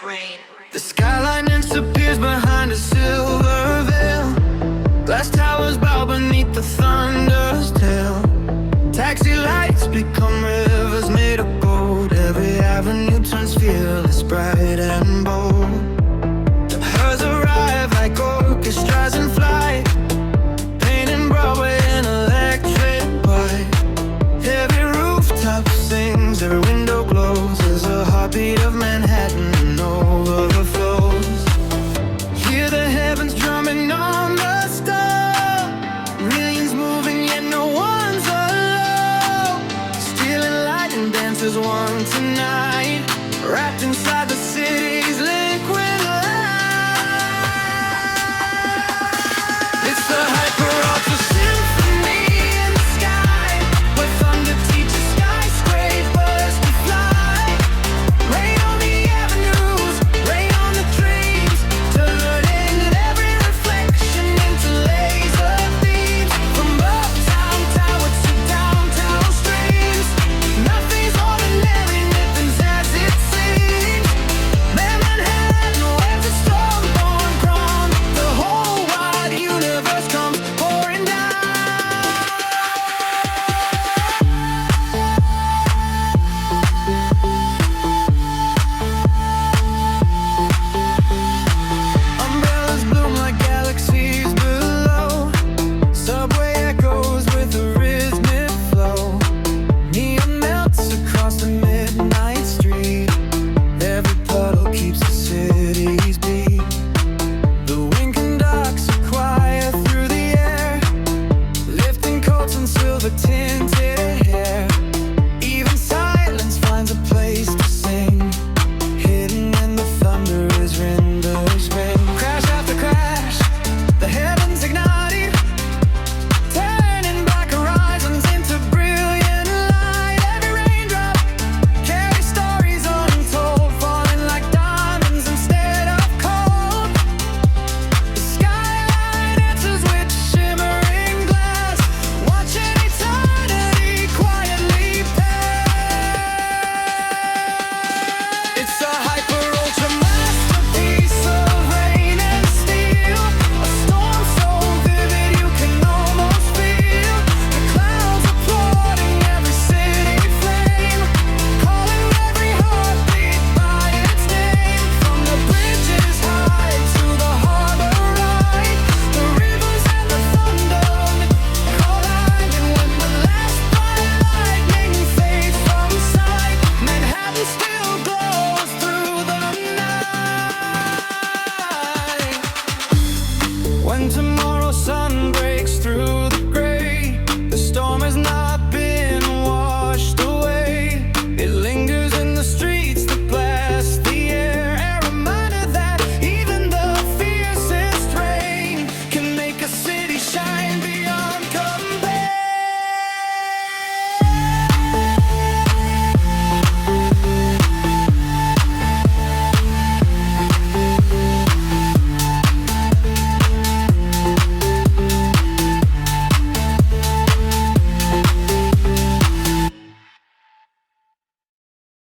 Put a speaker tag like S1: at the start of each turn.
S1: rain.
S2: The skyline disappears behind a silver veil. Glass towers bow beneath the thunder's tail. Taxi lights become rivers made of gold. Every avenue turns fearless, bright and bold. Hers arrive like orchestras in flight, painting Broadway in electric white. Every rooftop sings, every window glows. There's a heartbeat of Manhattan and overflows. Hear the heavens drumming on the stars. Millions moving yet no one's alone. Stealing light and dancers one tonight, wrapped inside the city's liquid light. It's the hyper-ultra symphony in the sky, where thunder teaches skyscrapers to fly. Rain on the avenues, rain on the dreams, turning every reflection into laser beams. From uptown tower to downtown streams, nothing's ordinary, nothing's as it seems. Manhattan waves a storm-born calm. The whole wide universe comes pouring down. Umbrellas bloom like galaxies below. Subway echoes with a rhythmic flow. Neon melts across the midnight street. Every puddle keeps the city's beat. The wind conducts a choir through the air, lifting coats and silver tin